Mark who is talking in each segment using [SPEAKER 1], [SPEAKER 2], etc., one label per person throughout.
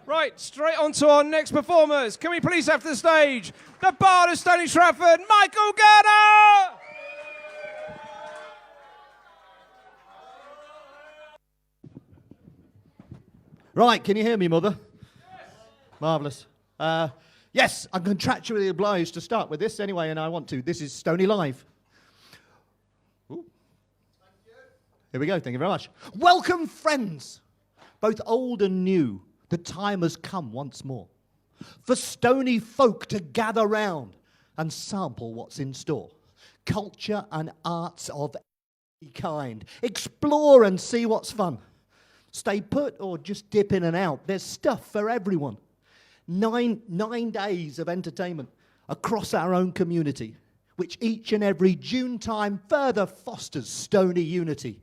[SPEAKER 1] Right, straight on to our next performers. Can we please have to the stage the Bard of Stony Stratford, Michael Garner!
[SPEAKER 2] Right, can you hear me, Mother? Yes. Marvellous. Yes, I'm contractually obliged to start with this anyway, and I want to. This is StonyLive. Ooh. Thank you. Here we go, thank you very much. Welcome, friends, both old and new. The time has come once more for stony folk to gather round and sample what's in store. Culture and arts of any kind. Explore and see what's fun. Stay put or just dip in and out. There's stuff for everyone. Nine days of entertainment across our own community, which each and every June time further fosters Stony unity.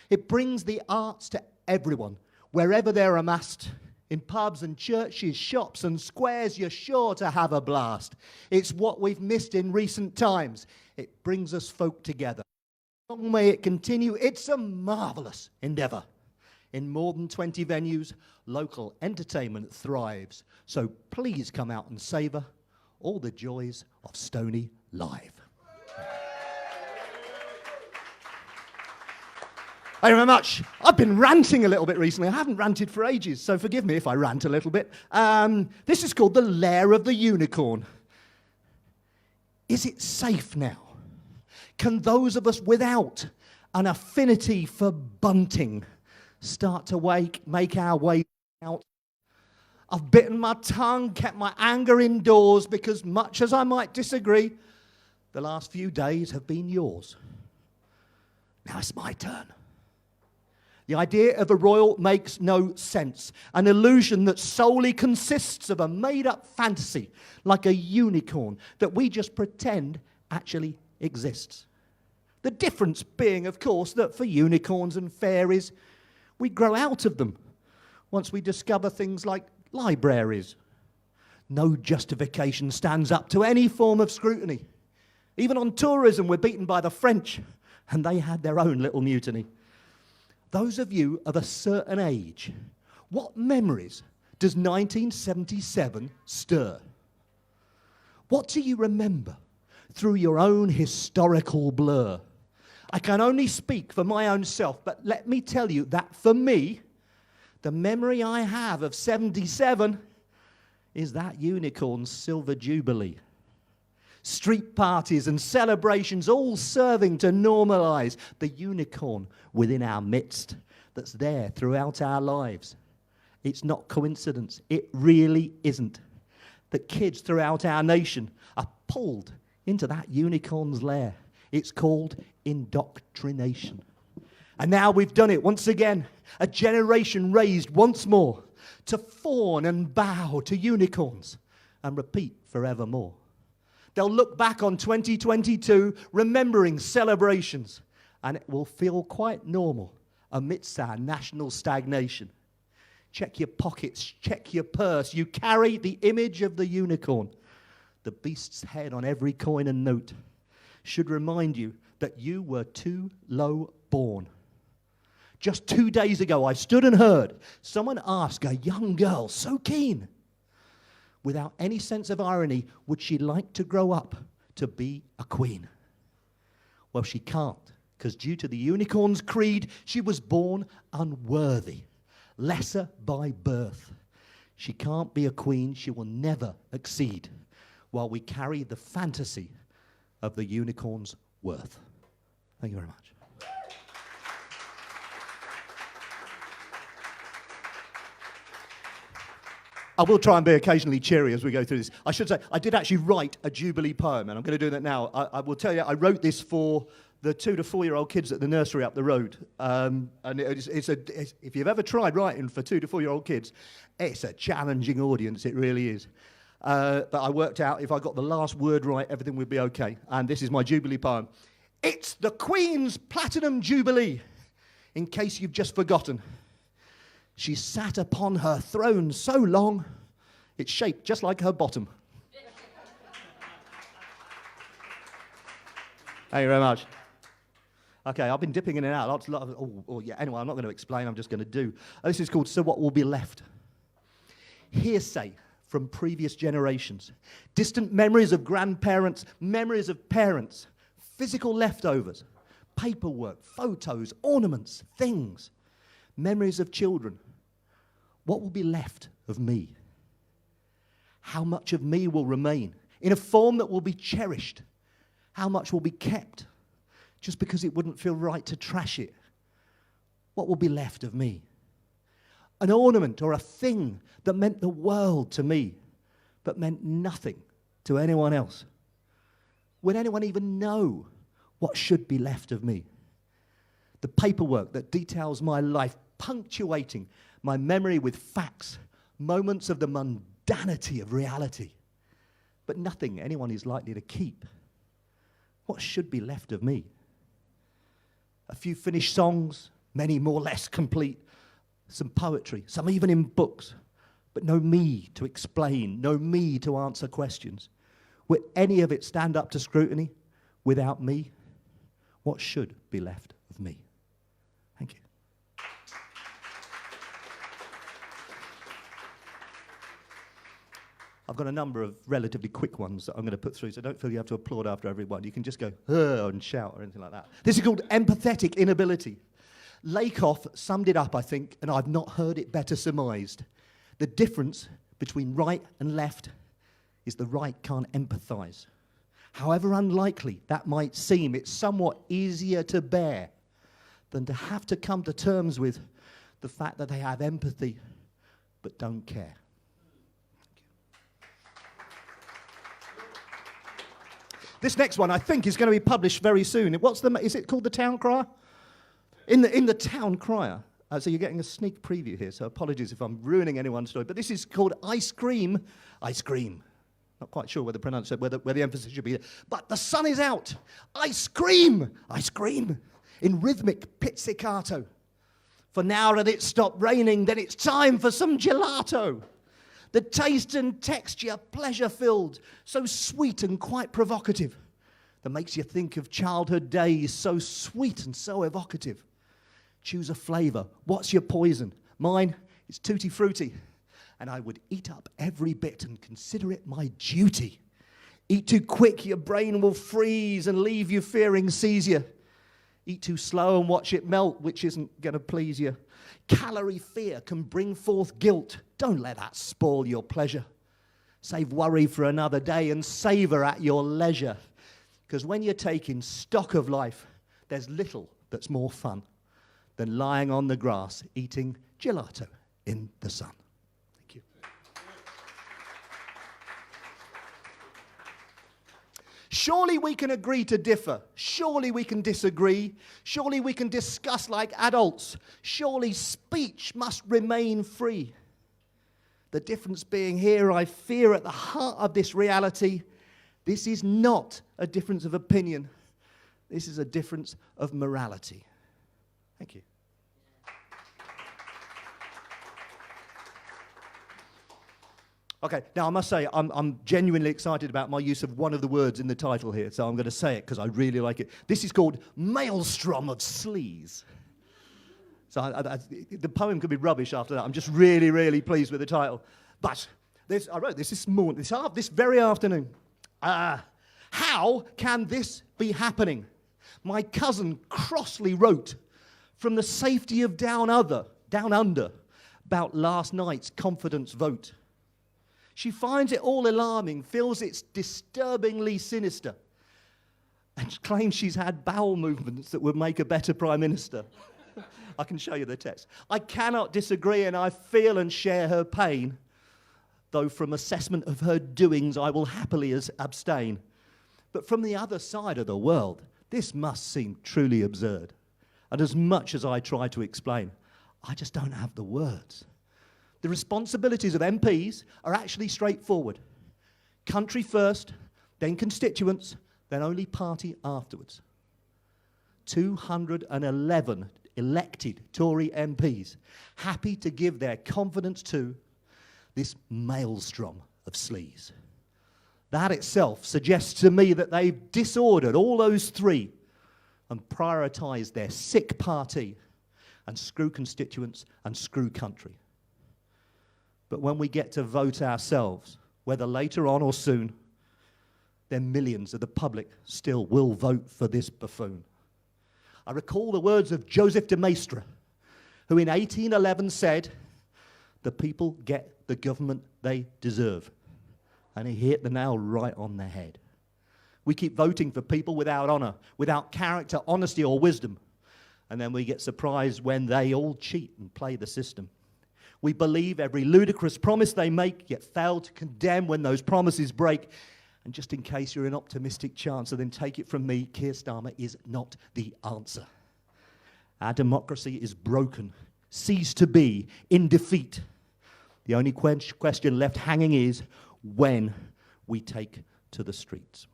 [SPEAKER 2] It brings the arts to everyone, wherever they're amassed. In pubs and churches, shops and squares, you're sure to have a blast. It's what we've missed in recent times. It brings us folk together. Long may it continue. It's a marvellous endeavour. In more than 20 venues, local entertainment thrives. So please come out and savour all the joys of StonyLive. Thank you very much. I've been ranting a little bit recently. I haven't ranted for ages, so forgive me if I rant a little bit. This is called The Lair of the Unicorn. Is it safe now? Can those of us without an affinity for bunting start to make our way out? I've bitten my tongue, kept my anger indoors, because much as I might disagree, the last few days have been yours. Now it's my turn. The idea of a royal makes no sense. An illusion that solely consists of a made-up fantasy, like a unicorn, that we just pretend actually exists. The difference being, of course, that for unicorns and fairies, we grow out of them once we discover things like libraries. No justification stands up to any form of scrutiny. Even on tourism, we're beaten by the French, and they had their own little mutiny. Those of you of a certain age, what memories does 1977 stir? What do you remember through your own historical blur? I can only speak for my own self, but let me tell you that for me, the memory I have of 77 is that unicorn's silver jubilee. Street parties and celebrations all serving to normalise the unicorn within our midst that's there throughout our lives. It's not coincidence. It really isn't. That kids throughout our nation are pulled into that unicorn's lair. It's called indoctrination. And now we've done it once again. A generation raised once more to fawn and bow to unicorns and repeat forevermore. They'll look back on 2022, remembering celebrations, and it will feel quite normal amidst our national stagnation. Check your pockets, check your purse. You carry the image of the unicorn. The beast's head on every coin and note should remind you that you were too low born. Just 2 days ago, I stood and heard someone ask a young girl, so keen, without any sense of irony, would she like to grow up to be a queen? Well, she can't, because due to the unicorn's creed, she was born unworthy, lesser by birth. She can't be a queen, she will never exceed, while we carry the fantasy of the unicorn's worth. Thank you very much. I will try and be occasionally cheery as we go through this. I should say, I did actually write a Jubilee poem, and I'm going to do that now. I will tell you, I wrote this for the 2 to 4-year-old kids at the nursery up the road. And if you've ever tried writing for 2 to 4-year-old kids, it's a challenging audience, it really is. But I worked out if I got the last word right, everything would be okay. And this is my Jubilee poem. It's the Queen's Platinum Jubilee, in case you've just forgotten. She sat upon her throne so long, it's shaped just like her bottom. Thank you very much. Okay, I've been dipping in and out. Anyway, I'm not going to explain, I'm just going to do. This is called So What Will Be Left. hearsay from previous generations, distant memories of grandparents, memories of parents, physical leftovers, paperwork, photos, ornaments, things, memories of children. What will be left of me? How much of me will remain in a form that will be cherished? How much will be kept just because it wouldn't feel right to trash it? What will be left of me? An ornament or a thing that meant the world to me, but meant nothing to anyone else. Would anyone even know what should be left of me? The paperwork that details my life, punctuating my memory with facts, moments of the mundanity of reality, but nothing anyone is likely to keep. What should be left of me? A few finished songs, many more or less complete, some poetry, some even in books, but no me to explain, no me to answer questions. Would any of it stand up to scrutiny without me? What should be left of me? Thank you. I've got a number of relatively quick ones that I'm going to put through, so don't feel you have to applaud after every one. You can just go, and shout or anything like that. This is called empathetic inability. Lakoff summed it up, I think, and I've not heard it better surmised. The difference between right and left is the right can't empathise. However unlikely that might seem, it's somewhat easier to bear than to have to come to terms with the fact that they have empathy but don't care. This next one, I think, is going to be published very soon. Is it called The Town Crier? In the Town Crier. So you're getting a sneak preview here, so apologies if I'm ruining anyone's story. But this is called Ice Cream. Ice Cream. Not quite sure where the emphasis should be. But the sun is out. Ice cream. Ice cream. In rhythmic pizzicato. For now that it's stopped raining, then it's time for some gelato. The taste and texture pleasure-filled, so sweet and quite provocative, that makes you think of childhood days, so sweet and so evocative. Choose a flavour. What's your poison? Mine is Tutti Frutti, and I would eat up every bit and consider it my duty. Eat too quick, your brain will freeze and leave you fearing seizure. Eat too slow and watch it melt, which isn't going to please you. Calorie fear can bring forth guilt. Don't let that spoil your pleasure. Save worry for another day and savour at your leisure. Because when you're taking stock of life, there's little that's more fun than lying on the grass eating gelato in the sun. Thank you. Surely we can agree to differ. Surely we can disagree. Surely we can discuss like adults. Surely speech must remain free. The difference being here, I fear, at the heart of this reality, this is not a difference of opinion. This is a difference of morality. Thank you. Okay, now I must say I'm genuinely excited about my use of one of the words in the title here, so I'm going to say it because I really like it. This is called Maelstrom of Sleaze. So the poem could be rubbish after that. I'm just really, really pleased with the title. But I wrote this morning, this very afternoon. How can this be happening? My cousin crossly wrote from the safety of down under, about last night's confidence vote. She finds it all alarming, feels it's disturbingly sinister, and claims she's had bowel movements that would make a better Prime Minister. I can show you the text. I cannot disagree, and I feel and share her pain, though from assessment of her doings I will happily abstain. But from the other side of the world, this must seem truly absurd. And as much as I try to explain, I just don't have the words. The responsibilities of MPs are actually straightforward. Country first, then constituents, then only party afterwards. 211 elected Tory MPs happy to give their confidence to this maelstrom of sleaze. That itself suggests to me that they've disordered all those three and prioritised their sick party and screw constituents and screw country. But when we get to vote ourselves, whether later on or soon, then millions of the public still will vote for this buffoon. I recall the words of Joseph de Maistre, who in 1811 said, "The people get the government they deserve." And he hit the nail right on the head. We keep voting for people without honor, without character, honesty, or wisdom. And then we get surprised when they all cheat and play the system. We believe every ludicrous promise they make, yet fail to condemn when those promises break. And just in case you're an optimistic chancer, then take it from me, Keir Starmer is not the answer. Our democracy is broken, ceased to be, in defeat. The only question left hanging is when we take to the streets.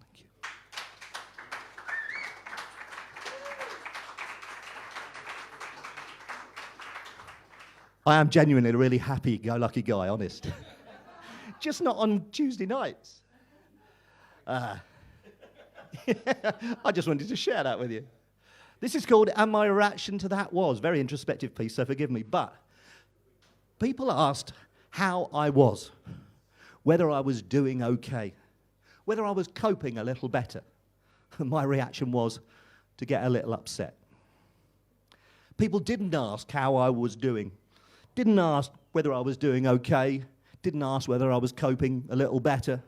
[SPEAKER 2] Thank you. I am genuinely a really happy-go-lucky guy, honest. Just not on Tuesday nights. I just wanted to share that with you. This is called And My Reaction to That Was. Very introspective piece, so forgive me. But people asked how I was, whether I was doing okay, whether I was coping a little better. And my reaction was to get a little upset. People didn't ask how I was doing, didn't ask whether I was doing okay, didn't ask whether I was coping a little better.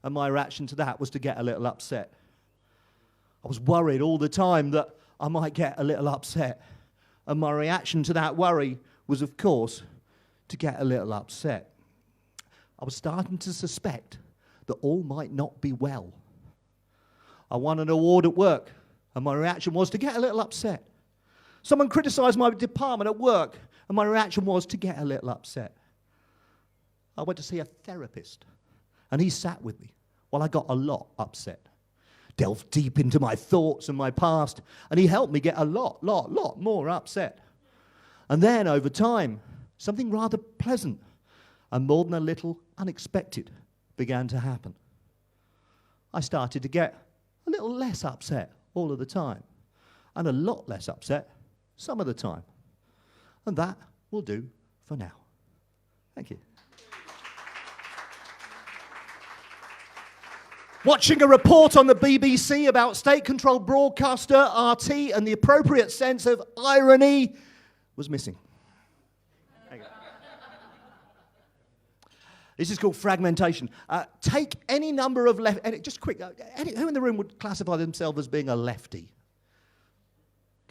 [SPEAKER 2] And my reaction to that was to get a little upset. I was worried all the time that I might get a little upset. And my reaction to that worry was, of course, to get a little upset. I was starting to suspect that all might not be well. I won an award at work, and my reaction was to get a little upset. Someone criticized my department at work, and my reaction was to get a little upset. I went to see a therapist, and he sat with me while I got a lot upset. Delved deep into my thoughts and my past, and he helped me get a lot more upset. And then, over time, something rather pleasant and more than a little unexpected began to happen. I started to get a little less upset all of the time, and a lot less upset some of the time. And that will do for now. Thank you. Watching a report on the BBC about state-controlled broadcaster RT and the appropriate sense of irony was missing. This is called fragmentation. Take any number of just quick, who in the room would classify themselves as being a lefty?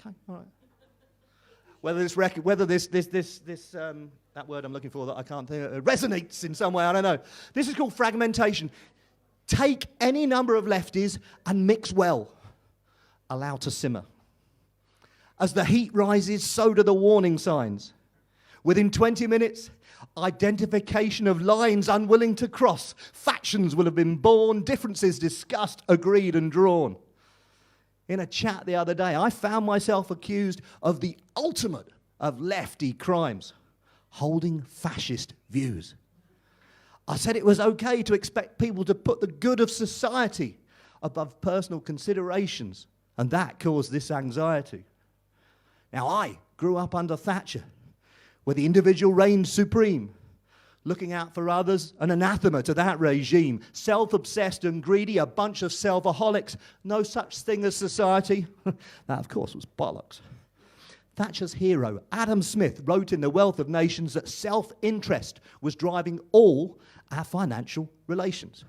[SPEAKER 2] Okay, all right. Whether that word I'm looking for that I can't think of, resonates in some way, I don't know. This is called fragmentation. Take any number of lefties and mix well. Allow to simmer. As the heat rises, so do the warning signs. Within 20 minutes, identification of lines unwilling to cross. Factions will have been born, differences discussed, agreed and drawn. In a chat the other day, I found myself accused of the ultimate of lefty crimes, holding fascist views. I said it was okay to expect people to put the good of society above personal considerations, and that caused this anxiety. Now, I grew up under Thatcher, where the individual reigned supreme, looking out for others, an anathema to that regime, self-obsessed and greedy, a bunch of self-aholics, no such thing as society. That, of course, was bollocks. Thatcher's hero, Adam Smith, wrote in The Wealth of Nations that self-interest was driving all our financial relations.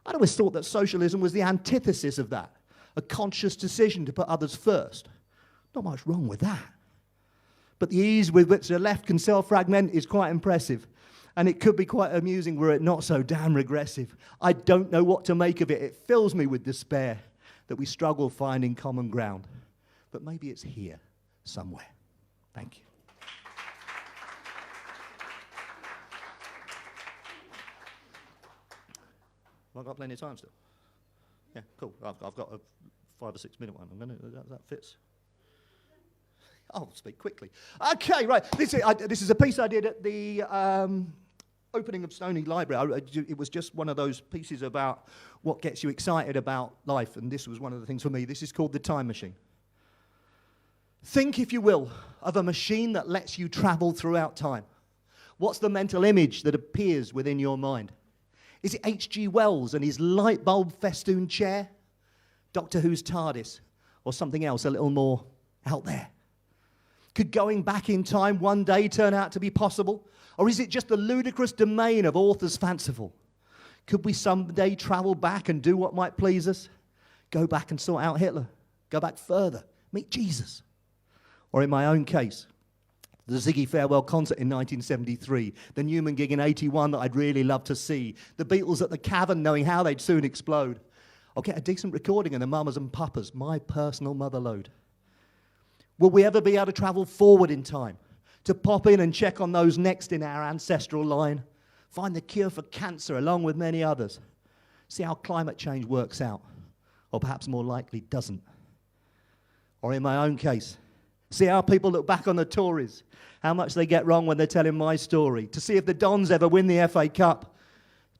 [SPEAKER 2] I'd always thought that socialism was the antithesis of that, a conscious decision to put others first. Not much wrong with that. But the ease with which the left can self-fragment is quite impressive, and it could be quite amusing were it not so damn regressive. I don't know what to make of it. It fills me with despair that we struggle finding common ground. But maybe it's here somewhere. Thank you. Have I got plenty of time still? Yeah, cool. I've got a 5 or 6 minute one. That fits. I'll speak quickly. Okay, right. This is a piece I did at the opening of Stony Library. It was just one of those pieces about what gets you excited about life, and this was one of the things for me. This is called The Time Machine. Think, if you will, of a machine that lets you travel throughout time. What's the mental image that appears within your mind? Is it H.G. Wells and his light bulb festooned chair? Doctor Who's TARDIS? Or something else a little more out there? Could going back in time one day turn out to be possible? Or is it just the ludicrous domain of authors fanciful? Could we someday travel back and do what might please us? Go back and sort out Hitler. Go back further. Meet Jesus. Or in my own case, the Ziggy Farewell concert in 1973, the Newman gig in 81 that I'd really love to see, the Beatles at the Cavern knowing how they'd soon explode. I'll get a decent recording of the Mamas and Papas, my personal motherlode. Will we ever be able to travel forward in time, to pop in and check on those next in our ancestral line, find the cure for cancer along with many others, see how climate change works out, or perhaps more likely doesn't? Or in my own case, see how people look back on the Tories, how much they get wrong when they're telling my story, to see if the Dons ever win the FA Cup,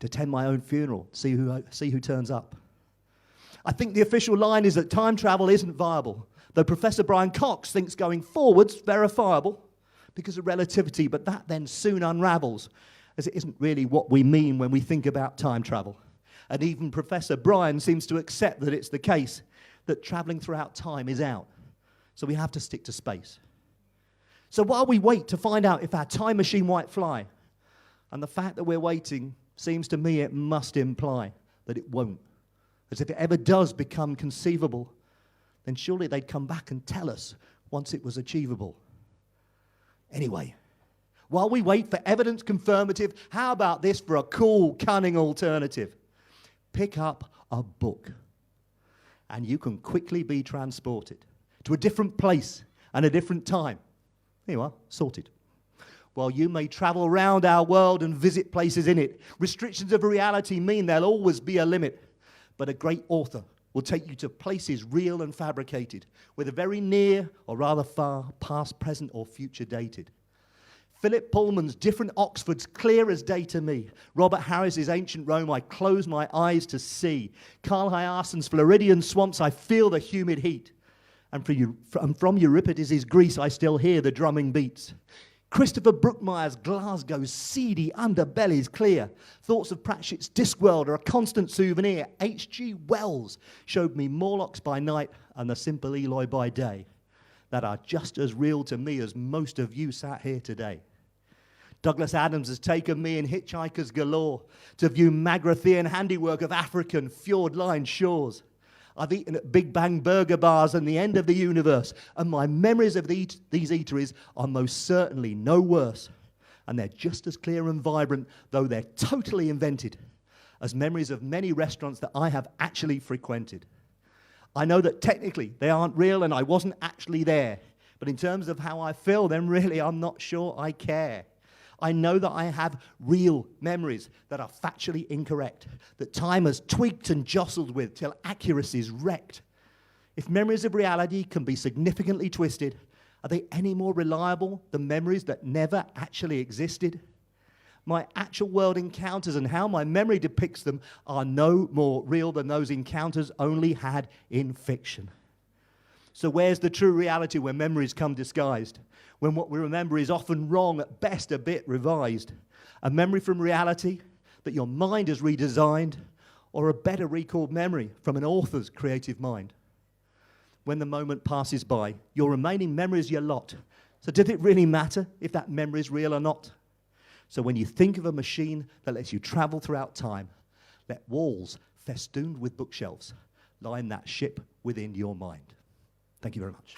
[SPEAKER 2] to attend my own funeral, see who turns up. I think the official line is that time travel isn't viable, though Professor Brian Cox thinks going forward's verifiable because of relativity, but that then soon unravels, as it isn't really what we mean when we think about time travel. And even Professor Brian seems to accept that it's the case that traveling throughout time is out. So we have to stick to space. So while we wait to find out if our time machine might fly, and the fact that we're waiting seems to me it must imply that it won't. As if it ever does become conceivable, then surely they'd come back and tell us once it was achievable. Anyway, while we wait for evidence confirmative, how about this for a cool, cunning alternative? Pick up a book, and you can quickly be transported to a different place and a different time. Here you are, sorted. While you may travel around our world and visit places in it, restrictions of reality mean there'll always be a limit. But a great author will take you to places real and fabricated, whether very near or rather far, past, present, or future dated. Philip Pullman's different Oxfords clear as day to me. Robert Harris's ancient Rome I close my eyes to see. Carl Hyacint's Floridian swamps I feel the humid heat. And from Euripides' Greece I still hear the drumming beats. Christopher Brookmyre's Glasgow's seedy underbelly's clear. Thoughts of Pratchett's Discworld are a constant souvenir. H.G. Wells showed me Morlocks by night and the simple Eloi by day that are just as real to me as most of you sat here today. Douglas Adams has taken me in Hitchhikers Galore to view Magrathian handiwork of African fjord-lined shores. I've eaten at Big Bang burger bars and the end of the universe, and my memories of these eateries are most certainly no worse. And they're just as clear and vibrant, though they're totally invented, as memories of many restaurants that I have actually frequented. I know that technically they aren't real and I wasn't actually there, but in terms of how I feel, then really I'm not sure I care. I know that I have real memories that are factually incorrect, that time has tweaked and jostled with till accuracy's wrecked. If memories of reality can be significantly twisted, are they any more reliable than memories that never actually existed? My actual world encounters and how my memory depicts them are no more real than those encounters only had in fiction. So where's the true reality when memories come disguised? When what we remember is often wrong, at best a bit revised? A memory from reality that your mind has redesigned, or a better recalled memory from an author's creative mind? When the moment passes by, your remaining memory is your lot. So does it really matter if that memory is real or not? So when you think of a machine that lets you travel throughout time, let walls festooned with bookshelves line that ship within your mind. Thank you very much.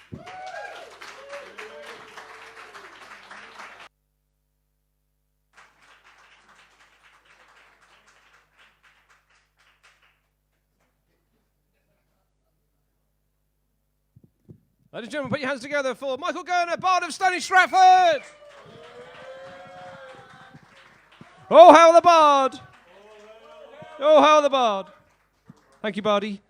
[SPEAKER 1] Ladies and gentlemen, put your hands together for Michael Gurner, Bard of Stony Stratford. Oh, hail the Bard. Oh, hail the Bard. Thank you, Bardy.